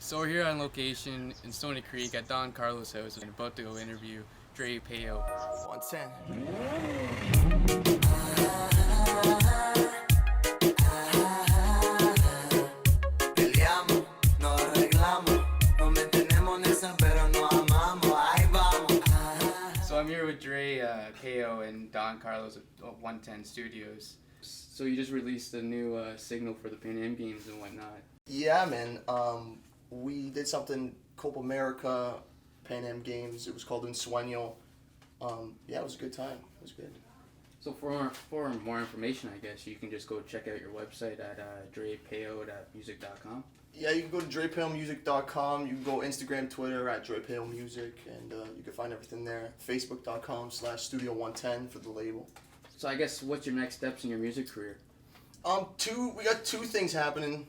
So we're here on location in Stony Creek at Don Carlo's house and about to go interview Dre Pao. 110. Peleamos, nos arreglamos, nos mantenemos en esa, pero nos amamos, ahí vamos. So I'm here with Dre Pao and Don Carlo's at 110 Studios. So you just released a new signal for the Pan Am Games and whatnot. Yeah, man. We did something Copa America, Pan Am Games. It was called Un Sueño. Yeah, it was a good time. It was good. So for more information, I guess you can just go check out your website at drepao.music.com. Yeah, you can go to drepaomusic.com. You can go Instagram, Twitter at drepaomusic, and you can find everything there. Facebook.com/Studio110 for the label. So I guess what's your next steps in your music career? We got two things happening.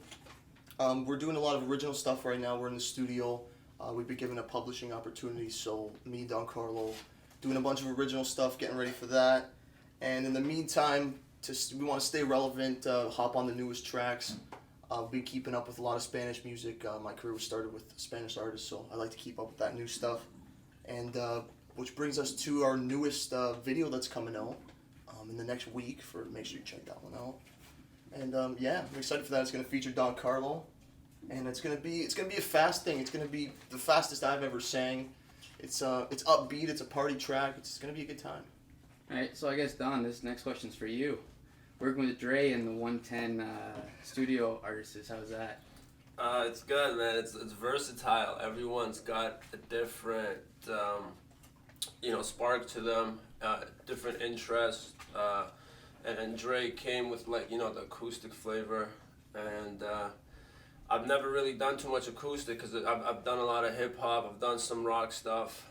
We're doing a lot of original stuff right now. We're in the studio. We've been given a publishing opportunity, so me, Don Carlo, doing a bunch of original stuff, getting ready for that. And in the meantime, we want to stay relevant, hop on the newest tracks. I've been keeping up with a lot of Spanish music. My career was started with Spanish artists, so I like to keep up with that new stuff. And which brings us to our newest video that's coming out in the next week. Make sure you check that one out. And yeah, I'm excited for that. It's gonna feature Don Carlo, and it's gonna be a fast thing. It's gonna be the fastest I've ever sang. It's upbeat. It's a party track. It's gonna be a good time. All right, so I guess Don, this next question's for you. Working with Dre and the 110 studio artists, how's that? It's good, man. It's versatile. Everyone's got a different, spark to them, different interests. And Dre came with the acoustic flavor, and I've never really done too much acoustic because I've done a lot of hip hop. I've done some rock stuff,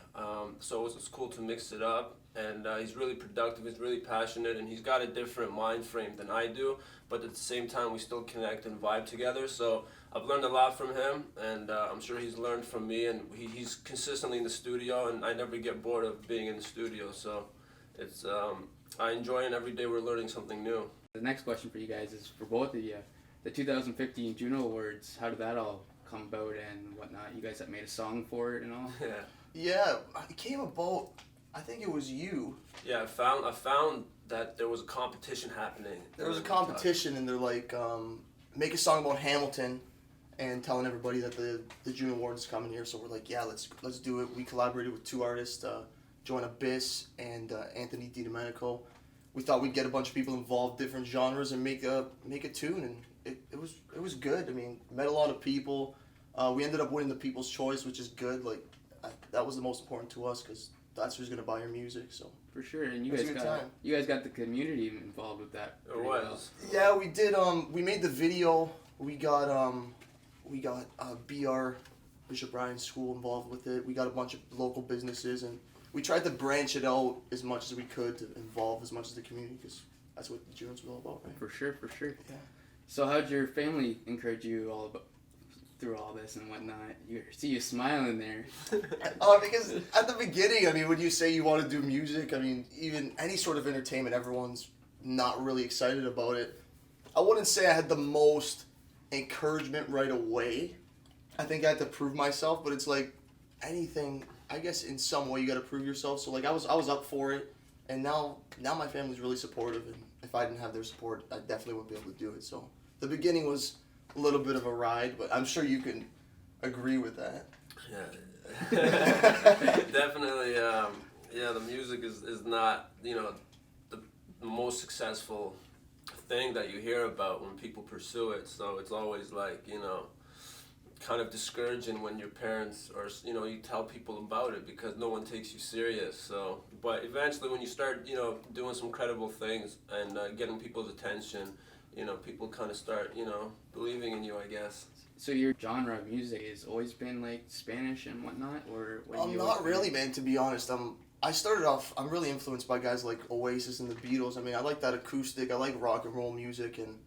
so it's cool to mix it up. And he's really productive, he's really passionate, and he's got a different mind frame than I do, but at the same time we still connect and vibe together. So I've learned a lot from him, and I'm sure he's learned from me, and he's consistently in the studio, and I never get bored of being in the studio. So it's I enjoy it, and every day we're learning something new. The next question for you guys is for both of you. The 2015 Juno Awards, how did that all come about and whatnot? You guys have made a song for it and all? Yeah, it came about. I think it was you. Yeah, I found that there was a competition happening. There was a competition, and they're like, make a song about Hamilton, and telling everybody that the June Awards is coming here. So we're like, yeah, let's do it. We collaborated with two artists, Joan Abyss and Anthony DiDomenico. We thought we'd get a bunch of people involved, different genres, and make a tune, and it was good. I mean, met a lot of people. We ended up winning the People's Choice, which is good. That was the most important to us because that's who's gonna buy your music. So for sure, and you guys got the community involved with that. It was. Yeah, we did. We made the video. We got BR Bishop Ryan School involved with it. We got a bunch of local businesses, and we tried to branch it out as much as we could to involve as much as the community, because that's what the Junes was all about, right? For sure. Yeah. So how'd your family encourage you through all this and whatnot? See you smiling there. Because at the beginning, I mean, when you say you want to do music, I mean, even any sort of entertainment, everyone's not really excited about it. I wouldn't say I had the most encouragement right away. I think I had to prove myself, but it's like anything, I guess in some way you got to prove yourself. So I was up for it, and now my family's really supportive, and if I didn't have their support, I definitely wouldn't be able to do it. So the beginning was a little bit of a ride, but I'm sure you can agree with that. Yeah, definitely. The music is not the most successful thing that you hear about when people pursue it. So it's always kind of discouraging when your parents or you tell people about it because no one takes you serious. So, but eventually when you start doing some credible things and getting people's attention, people kind of start believing in you, I guess. So your genre of music has always been like Spanish and whatnot, or not really, man. To be honest, I started off. I'm really influenced by guys like Oasis and the Beatles. I mean, I like that acoustic. I like rock and roll music, and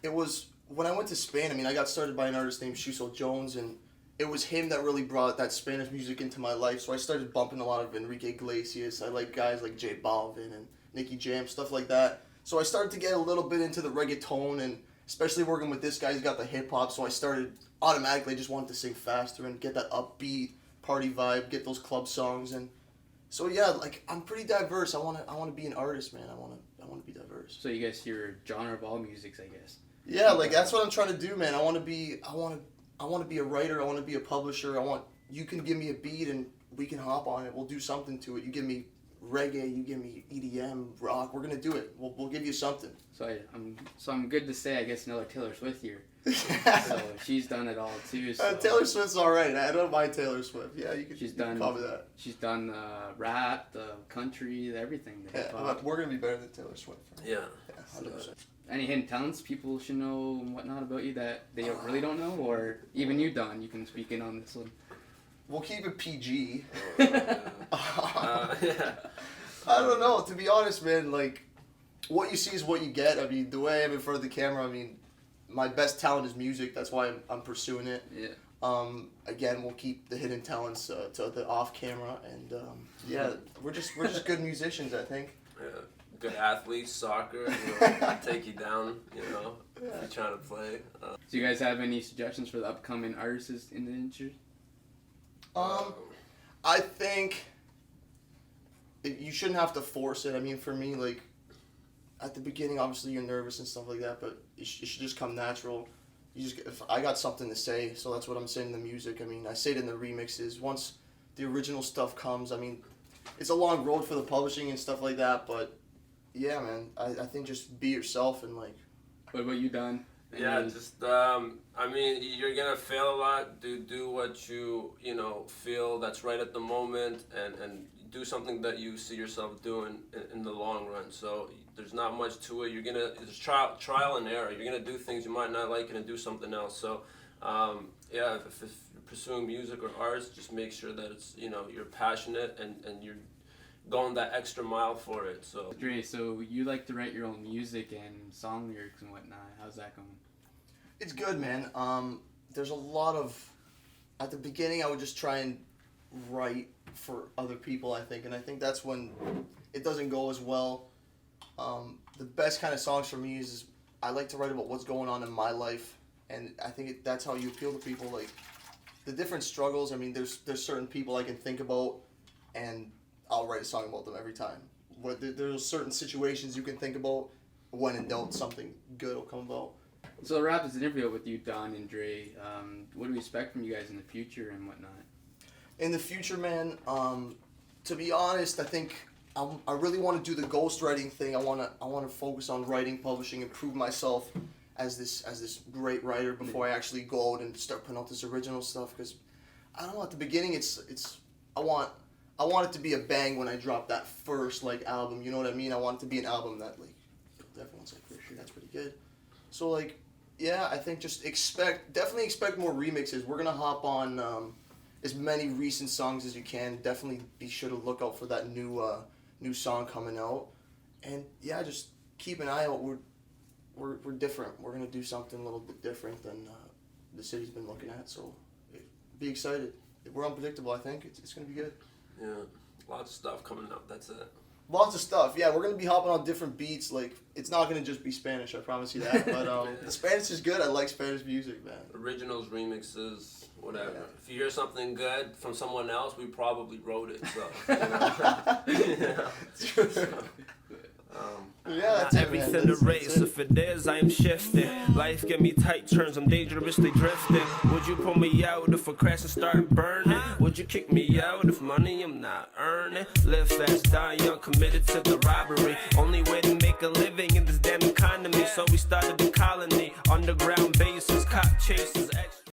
it was when I went to Spain. I mean, I got started by an artist named Shuso Jones, and it was him that really brought that Spanish music into my life. So I started bumping a lot of Enrique Iglesias. I like guys like J Balvin and Nicky Jam, stuff like that. So I started to get a little bit into the reggaeton, and especially working with this guy. He's got the hip hop, so I started automatically. I just wanted to sing faster and get that upbeat party vibe, get those club songs, and so yeah, like I'm pretty diverse. I wanna be an artist, man. I wanna be diverse. So you guys hear genre of all musics, I guess. Yeah, like that's what I'm trying to do, man. I wanna be a writer. I wanna be a publisher. You can give me a beat and we can hop on it. We'll do something to it. You give me reggae, you give me EDM, rock. We're gonna do it. We'll give you something. So I'm good to say, I guess, another Taylor Swift here. So she's done it all too. So. Taylor Swift's all right. I don't mind Taylor Swift. Yeah, you can cover that. She's done rap, the country, everything. We're gonna be better than Taylor Swift. Yeah. 100%. Any hidden talents people should know and whatnot about you that they really don't know, or even you, Don? You can speak in on this one. We'll keep it PG. Yeah. I don't know. To be honest, man, like what you see is what you get. I mean, the way I am in front of the camera, I mean, my best talent is music. That's why I'm pursuing it. Yeah. Again, we'll keep the hidden talents to the off camera, and yeah, we're just good musicians, I think. Yeah. Good athletes, soccer, take you down, if you're trying to play. Do you guys have any suggestions for the upcoming artists in the industry? I think you shouldn't have to force it. I mean, for me, like at the beginning, obviously you're nervous and stuff like that, but it should just come natural. If I got something to say, so that's what I'm saying in the music. I mean, I say it in the remixes. Once the original stuff comes, I mean, it's a long road for the publishing and stuff like that, but yeah, man, I think just be yourself and like. What about you, Don? Yeah, just I mean, you're gonna fail a lot. Do what you feel that's right at the moment, and do something that you see yourself doing in the long run. So there's not much to it. It's trial and error. You're gonna do things you might not like and do something else. So yeah, if you're pursuing music or arts, just make sure that it's you're passionate and you're going that extra mile for it. So Dre, so you like to write your own music and song lyrics and whatnot. How's that going? It's good, man. There's a lot of, at the beginning I would just try and write for other people, I think, and I think that's when it doesn't go as well. The best kind of songs for me is I like to write about what's going on in my life, and I think that's how you appeal to people, like the different struggles. I mean, there's certain people I can think about, and I'll write a song about them every time. There's certain situations you can think about. When in doubt, something good will come about. So to wrap this interview with you, Don and Dre, what do we expect from you guys in the future and whatnot? In the future, man, to be honest, I think I really want to do the ghostwriting thing. I want to focus on writing, publishing, and prove myself as this great writer before I actually go out and start putting out this original stuff. Because I don't know, at the beginning, I want it to be a bang when I drop that first album. You know what I mean? I want it to be an album that everyone's like, for sure, that's pretty good. So yeah, I think just definitely expect more remixes. We're gonna hop on as many recent songs as you can. Definitely be sure to look out for that new song coming out. And yeah, just keep an eye out. We're different. We're gonna do something a little bit different than the city's been looking at. So be excited. We're unpredictable. I think it's gonna be good. Yeah, lots of stuff coming up. That's it. Lots of stuff. Yeah, we're gonna be hopping on different beats. It's not gonna just be Spanish. I promise you that. But the Spanish is good. I like Spanish music, man. Originals, remixes, whatever. Yeah. If you hear something good from someone else, we probably wrote it. So. Yeah, that's everything a race. If it is, I am shifting. Life give me tight turns, I'm dangerously drifting. Would you pull me out if I crash and start burning? Would you kick me out if money I'm not earning? Live fast, die young, committed to the robbery. Only way to make a living in this damn economy. So we started the colony, underground bases, cop chases.